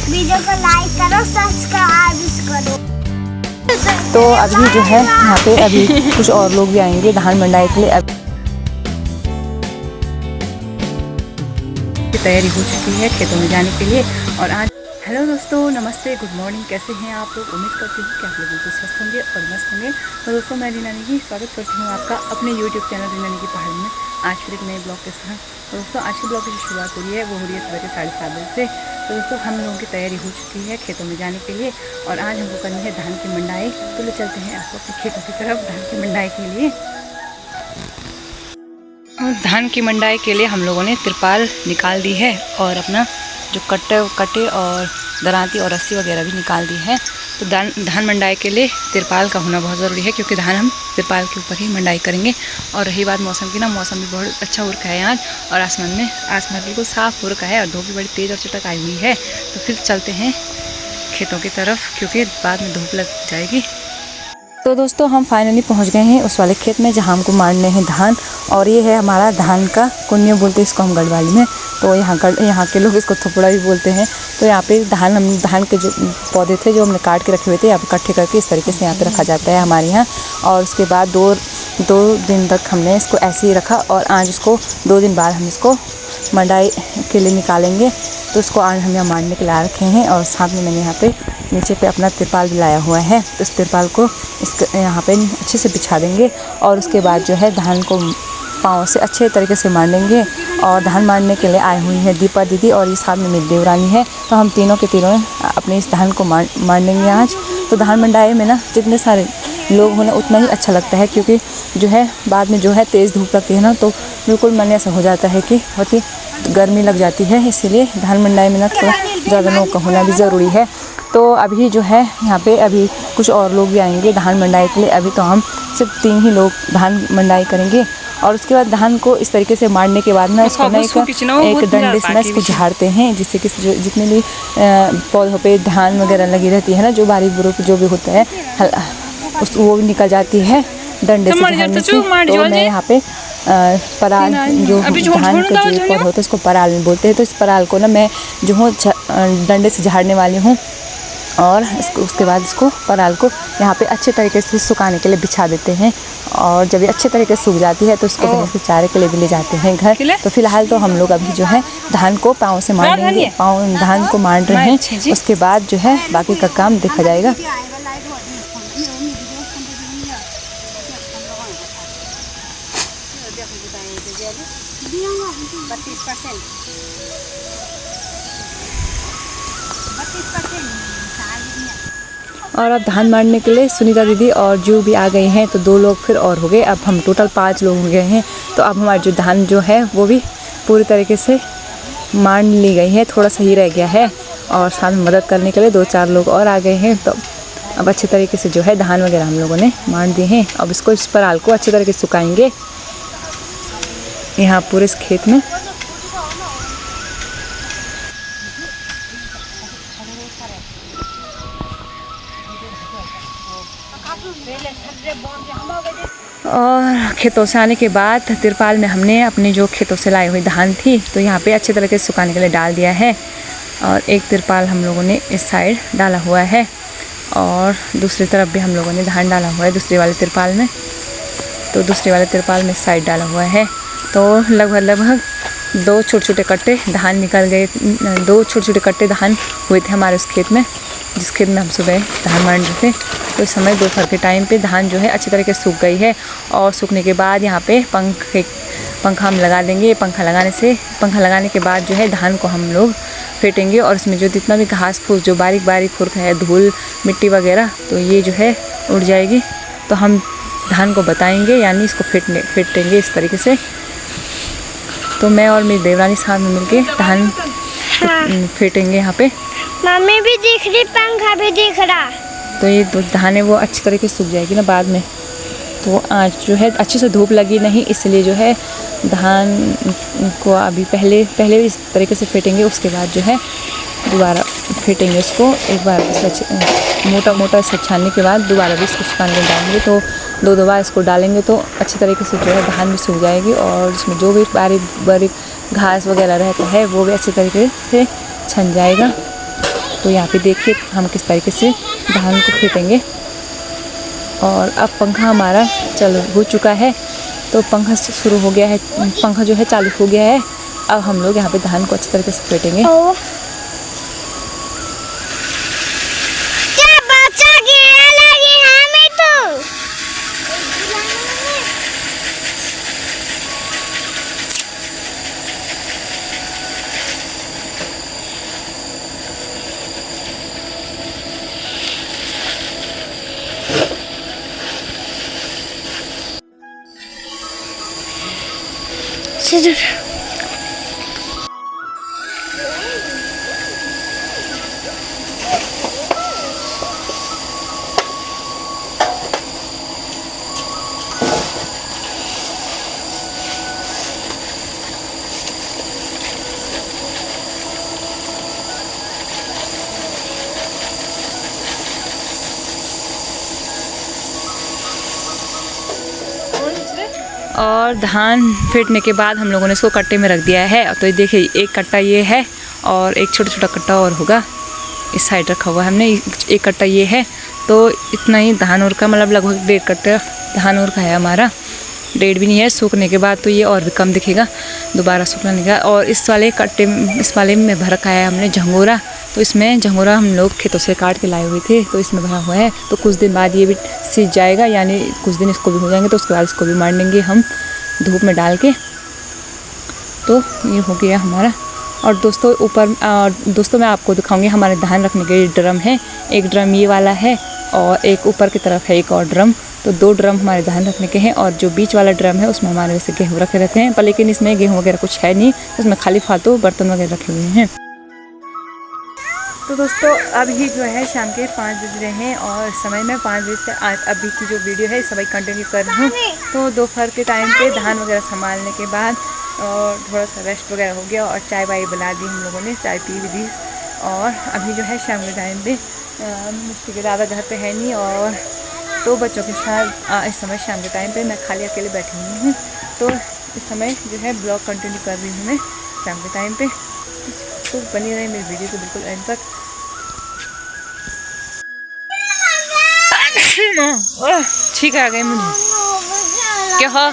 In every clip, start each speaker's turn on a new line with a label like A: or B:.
A: Video को like करो, subscribe करो।
B: तो अभी जो है यहाँ पे अभी कुछ और लोग भी आएंगे धान मंडाई के लिए। अब तैयारी हो चुकी है खेतों में जाने के लिए। और आज हेलो दोस्तों, नमस्ते, गुड मॉर्निंग। कैसे हैं आप लोग? उम्मीद करती हूँ कि आप लोग बिल्कुल स्वस्थ होंगे और मस्त होंगे। तो दोस्तों, मैं रीना नेगी स्वागत करती हूँ आपका अपने यूट्यूब चैनल रीना नेगी पहाड़ में आज फिर एक नए ब्लॉग के साथ। तो दोस्तों, आज के ब्लॉग की जो शुरुआत हो रही है वो हो रही है सुबह के 7:30 बजे से। तो दोस्तों, हम लोगों की तैयारी हो चुकी है खेतों में जाने के लिए और आज हमको करनी है धान की मंडाई। तो ले चलते हैं आपको अपने खेतों की तरफ धान की मंडाई के लिए। और धान की मंडाई के लिए हम लोगों ने तिरपाल निकाल दी है और अपना जो कटे और दरांती और रस्सी वगैरह भी निकाल दी है। तो धान मंडाई के लिए तिरपाल का होना बहुत ज़रूरी है, क्योंकि धान हम तिरपाल के ऊपर ही मंडाई करेंगे। और रही बात मौसम की ना, मौसम भी बहुत अच्छा हो रखा है आज और आसमान बिल्कुल साफ़ हो रखा है और धूप भी बड़ी तेज़ और चटक आई हुई है। तो फिर चलते हैं खेतों की तरफ, क्योंकि बाद में धूप लग जाएगी। तो दोस्तों, हम फाइनली पहुंच गए हैं उस वाले खेत में जहां हमको मारने हैं धान। और ये है हमारा धान का कुन्निया बोलते हैं इसको हम गढ़वाली में। तो यहाँ के लोग इसको थोपड़ा भी बोलते हैं। तो यहाँ पे धान के जो पौधे थे जो हमने काट के रखे हुए थे, यहाँ पे इकट्ठे करके इस तरीके से यहाँ पे रखा जाता है हमारे यहाँ। और उसके बाद दो दिन तक हमने इसको ऐसे ही रखा और आज इसको 2 दिन बाद हम इसको मंडाई के लिए निकालेंगे। तो इसको आज हम यहाँ मारने के लिए रखे हैं। और साथ में मैंने यहाँ पे नीचे पे अपना तिरपाल भी लाया हुआ है। तो इस तिरपाल को यहाँ पे अच्छे से बिछा देंगे और उसके बाद जो है धान को पाँव से अच्छे तरीके से मार लेंगे। और धान मारने के लिए आई हुई है दीपा दीदी और ये साथ में मेरी देवरानी है। तो हम तीनों के तीनों अपने इस धान को मार लेंगे आज। तो धान मंडाई में ना जितने सारे लोग होना उतना ही अच्छा लगता है, क्योंकि जो है बाद में जो है तेज़ धूप लगती है ना, तो बिल्कुल मन ऐसा हो जाता है कि बहुत ही गर्मी लग जाती है। इसीलिए धान मंडाई में ना थोड़ा ज़्यादा लोगों का होना भी ज़रूरी है। तो अभी जो है यहाँ पे अभी कुछ और लोग भी आएंगे धान मंडाई के लिए। अभी तो हम सिर्फ 3 ही लोग धान मंडाई करेंगे। और उसके बाद धान को इस तरीके से मारने के बाद ना इसको ना एक डंडे से ना इसको झाड़ते हैं, जिससे कि जितने भी पौधों पे धान वगैरह लगी रहती है ना, जो बारीक बुरुक जो भी होता है वो भी निकल जाती है डंडे से झाड़ने से। तो मैं यहाँ पे पराल जो धान के जो पौधे होते हैं इसको पराल में बोलते हैं। तो इस पराल को ना मैं जो हूँ डंडे से झाड़ने वाली हूँ। और उसके बाद इसको पराल को यहाँ पे अच्छे तरीके से सुखाने के लिए बिछा देते हैं। और जब ये अच्छे तरीके से सूख जाती है तो इसको भैंस के चारे के लिए भी ले जाते हैं घर। तो फिलहाल तो हम लोग अभी जो है धान को पाँव से मार देंगे, धान को मार रहे हैं। उसके बाद जो है बाकी का काम देखा जाएगा। और अब धान मारने के लिए सुनीता दीदी और जू भी आ गए हैं। तो 2 लोग फिर और हो गए, अब हम टोटल 5 लोग हो गए हैं। तो अब हमारी जो धान जो है वो भी पूरी तरीके से मार ली गई है, थोड़ा सा ही रह गया है। और साथ में मदद करने के लिए 2-4 लोग और आ गए हैं। तो अब अच्छे तरीके से जो है धान वगैरह हम लोगों ने मार दिए हैं। अब इसको इस पराल को अच्छे तरीके से सुखाएंगे यहाँ पूरे इस खेत में। और खेतों से आने के बाद तिरपाल में हमने अपने जो खेतों से लाई हुई धान थी तो यहाँ पे अच्छे तरीके से सुखाने के लिए डाल दिया है। और एक तिरपाल हम लोगों ने इस साइड डाला हुआ है और दूसरी तरफ भी हम लोगों ने धान डाला हुआ है दूसरी वाले तिरपाल में। तो दूसरी वाले तिरपाल में इस साइड डाला हुआ है। तो लगभग 2 छोटे-छोटे कट्टे धान निकल गए, 2 छोटे-छोटे कट्टे धान हुए थे हमारे उस खेत में, जिस खेत में हम सुबह धान मार रहे थे। तो इस समय दोपहर के टाइम पे धान जो है अच्छी तरीके से सूख गई है। और सूखने के बाद यहाँ पे पंखा हम लगा देंगे। पंखा लगाने के बाद जो है धान को हम लोग फेंटेंगे। और इसमें जो जितना भी घास फूस जो बारीक बारीक खुरक है, धूल मिट्टी वगैरह, तो ये जो है उड़ जाएगी। तो हम धान को बताएंगे, यानी इसको फेंटेंगे इस तरीके से। तो मैं और मेरी देवरानी साथ में मिलके धान फेंटेंगे यहाँ पे।
A: मम्मी भी दिख रही, पंखा भी दिख रहा।
B: तो ये धान है वो अच्छी तरीके से सूख जाएगी ना बाद में। तो आज जो है अच्छे से धूप लगी नहीं, इसलिए जो है धान को अभी पहले इस तरीके से फेंटेंगे। उसके बाद जो है दोबारा फेंटेंगे इसको एक बार, मोटा से छानने के बाद दोबारा भी इसको सुखाने में डालेंगे। तो 2 बार इसको डालेंगे तो अच्छी तरीके से जो है धान भी सूख जाएगी। और इसमें जो भी बारीक घास वगैरह रहता है वो भी अच्छी तरीके से छन जाएगा। तो यहाँ पे देखिए हम किस तरीके से धान को फेंटेंगे। और अब पंखा हमारा चालू हो चुका है, तो पंखा शुरू हो गया है, पंखा जो है चालू हो गया है। अब हम लोग यहाँ पे धान को अच्छी तरीके से फेंटेंगे।
A: क्या बच्चा गिरने लगी हमें तो।
B: और धान फेंटने के बाद हम लोगों ने इसको कट्टे में रख दिया है। तो ये देखिए एक कट्टा ये है और एक छोटा छोटा कट्टा और होगा इस साइड रखा हुआ है हमने। एक कट्टा ये है, तो इतना ही धान और का मतलब लगभग 1.5 कट्टा धान और का है हमारा। 1.5 भी नहीं है, सूखने के बाद तो ये और भी कम दिखेगा, दोबारा सूखने का। और इस वाले कट्टे इस वाले में भर रखा है हमने झंगोरा। तो इसमें झंगोरा हम लोग खेतों से काट के लाए हुए थे, तो इसमें भरा हुआ है। तो कुछ दिन बाद ये भी सीज जाएगा, यानी कुछ दिन इसको भी हो जाएंगे, तो उसके बाद इसको भी मार लेंगे हम धूप में डाल के। तो ये हो गया हमारा। और दोस्तों मैं आपको दिखाऊंगी हमारे धान रखने के ड्रम है। एक ड्रम ये वाला है और एक ऊपर की तरफ है एक और ड्रम। तो 2 ड्रम हमारे धान रखने के हैं। और जो बीच वाला ड्रम है उसमें हमारे वैसे गेहूँ रखे रहते हैं, पर लेकिन इसमें गेहूँ वगैरह कुछ है नहीं, उसमें खाली फालतू बर्तन वगैरह रखे हुए हैं। तो दोस्तों अभी जो है शाम के 5 बज रहे हैं और समय में 5 बजे से आज अभी की जो वीडियो है सभी कंटिन्यू कर रही हूँ। तो दोपहर के टाइम पे धान वगैरह संभालने के बाद और थोड़ा सा रेस्ट वगैरह हो गया और चाय वाय बना दी हम लोगों ने, चाय पी भी दी। और अभी जो है शाम के टाइम पे मुझसे के ज़्यादा घर पे है नहीं और 2 बच्चों के साथ इस समय शाम के टाइम पे मैं खाली अकेले बैठी हुई हूँ। तो इस समय जो है ब्लॉग कंटिन्यू कर रही हूँ मैं शाम के टाइम पे। तो बनी रहे मेरी वीडियो को बिल्कुल एंड तक। ठीक आ गए मुझे क्या हाँ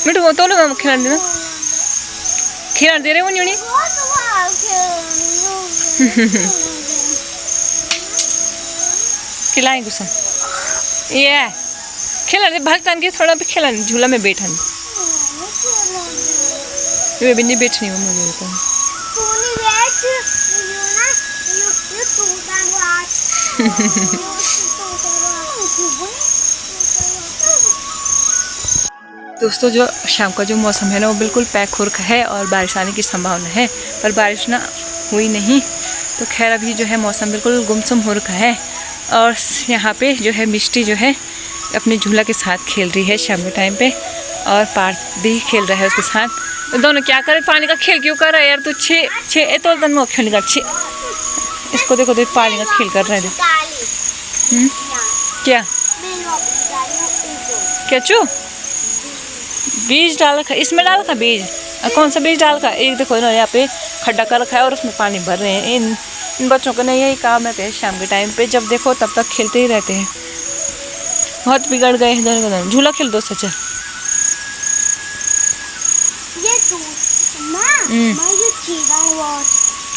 B: मिठू वो तो लोग खिलाने देना, खिला दे रहे वो नहीं खिलाएं गुस्सा ये खिला दे भागतान के थोड़ा भी खिला झूला में बैठन ये भी नहीं बैठनी वो मुझे तो दोस्तों जो शाम का जो मौसम है ना वो बिल्कुल पैक हो रखा है और बारिश आने की संभावना है, पर बारिश ना हुई नहीं। तो खैर अभी जो है मौसम बिल्कुल गुमसुम हो रखा है। और यहाँ पे जो है मिष्टी जो है अपने झूला के साथ खेल रही है शाम के टाइम पे और पार्थ भी खेल रहा है उसके साथ। तो दोनों क्या करे, पानी का खेल क्यों कर रहा है यार तू? छे तो दिन में खेल कर छे इसको देखो तो पानी का खेल कर रहे हैं। क्या क्या चू बीज डाल रखा इसमें, डाल रखा बीज कौन सा बीज डाल रखा? एक देखो ना यहाँ पे खड्डा कर रखा है और उसमें पानी भर रहे हैं। इन बच्चों का नहीं यही काम रहते हैं शाम के टाइम पे, जब देखो तब तक खेलते ही रहते हैं। बहुत बिगड़ गए हैं दोनों। झूला खेल दो सच्चा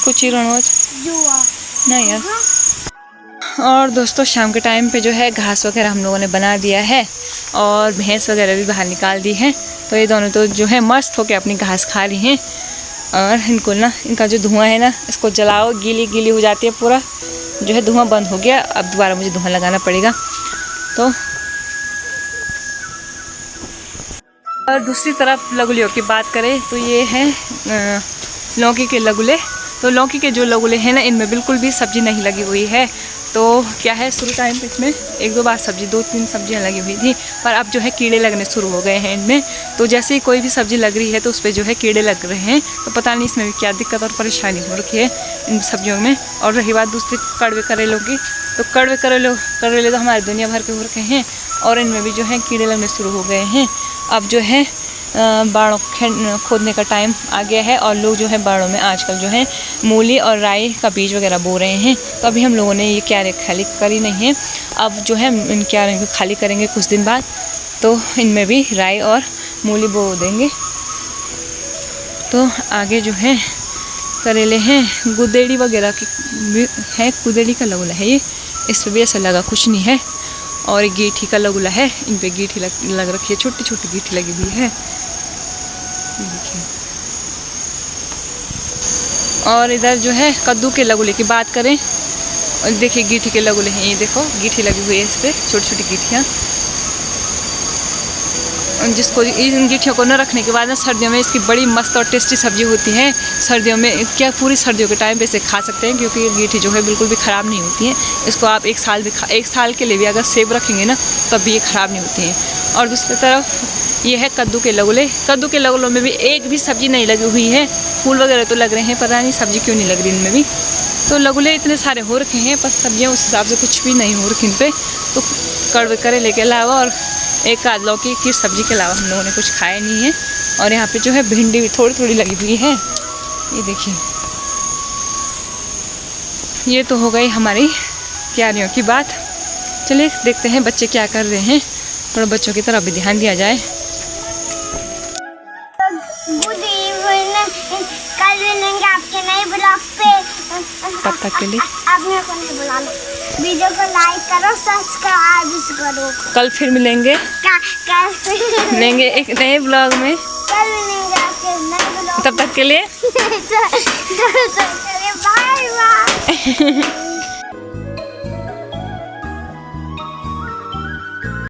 B: कुछ चिरण नहीं यार। और दोस्तों शाम के टाइम पे जो है घास वगैरह हम लोगों ने बना दिया है और भैंस वगैरह भी बाहर निकाल दी है। तो ये दोनों तो जो है मस्त होके अपनी घास खा रही हैं। और इनको ना इनका जो धुआं है ना इसको जलाओ, गीली गीली हो जाती है पूरा, जो है धुआं बंद हो गया। अब दोबारा मुझे धुआं लगाना पड़ेगा। तो और दूसरी तरफ लगुलियों की बात करें तो ये है लौकी के लगुले। तो लौकी के जो लगुले हैं ना इनमें बिल्कुल भी सब्जी नहीं लगी हुई है। तो क्या है शुरू टाइम पे इसमें 1-2 बार सब्जी 2-3 सब्जियां लगी हुई थी, पर अब जो है कीड़े लगने शुरू हो गए हैं इनमें। तो जैसे ही कोई भी सब्जी लग रही है तो उस पर जो है कीड़े लग रहे हैं। तो पता नहीं इसमें भी क्या दिक्कत और परेशानी हो रखी है इन सब्जियों में। और रही बात दूसरी कड़वे करेलों की, तो कड़वे करेले तो हमारे दुनिया भर के हो रखे हैं और इनमें भी जो है कीड़े लगने शुरू हो गए हैं। अब जो है बाड़ों खोदने का टाइम आ गया है और लोग जो है बाड़ों में आजकल जो है मूली और राई का बीज वगैरह बो रहे हैं। तो अभी हम लोगों ने ये क्यारी खाली करी नहीं है, अब जो है इन क्यारियों को खाली करेंगे कुछ दिन बाद, तो इनमें भी राई और मूली बो देंगे। तो आगे जो है करेले हैं, गुदेड़ी वगैरह की भी है, गुदेड़ी का लगुला है ये, इस पर भी ऐसा लगा कुछ नहीं है। और गीठी का लगुला है, इन पे गीठी लग रखी है, छोटी छोटी गीठी लगी हुई है, देखिए। और इधर जो है कद्दू के लगुले की बात करें, और देखिए गीठी के लगुले हैं, ये देखो गीठी लगी हुई है इस पर, छोटी छोटी गीठियाँ, जिसको इन गीठियों को न रखने के बाद ना सर्दियों में इसकी बड़ी मस्त और टेस्टी सब्जी होती है। सर्दियों में क्या पूरी सर्दियों के टाइम पे इसे खा सकते हैं, क्योंकि ये गीठी जो है बिल्कुल भी ख़राब नहीं होती है। इसको आप एक साल के लिए भी अगर सेव रखेंगे ना तब भी ये ख़राब नहीं होती हैं। और दूसरी तरफ ये है कद्दू के लगुले। कद्दू के लगुलों में भी एक भी सब्जी नहीं लगी हुई है, फूल वगैरह तो लग रहे हैं, पता नहीं सब्जी क्यों नहीं लग रही इनमें भी। तो लगुले इतने सारे हो रखे हैं, पर सब्जियाँ उस हिसाब से कुछ भी नहीं हो रखी इन पर। तो करेले के अलावा और एक आध लौकी की सब्ज़ी के अलावा हम लोगों ने कुछ खाया नहीं है। और यहाँ पे जो है भिंडी भी थोड़ी थोड़ी लगी हुई है, ये देखिए। ये तो हो गई हमारी क्यारियों की बात। चलिए देखते हैं बच्चे क्या कर रहे हैं, थोड़ा बच्चों की तरफ भी ध्यान दिया जाए।
A: गुड इवनिंग, कल मिलेंगे आपके नए ब्लॉग पे।
B: तब तक के लिए
A: आप मेरे को नहीं बुला लो, वीडियो को लाइक करो, सब्सक्राइब करो।
B: कल फिर मिलेंगे, मिलेंगे एक नए ब्लॉग में।
A: कल मिलेंगे आपके नए ब्लॉग।
B: तब तक के लिए
A: बाय बाय।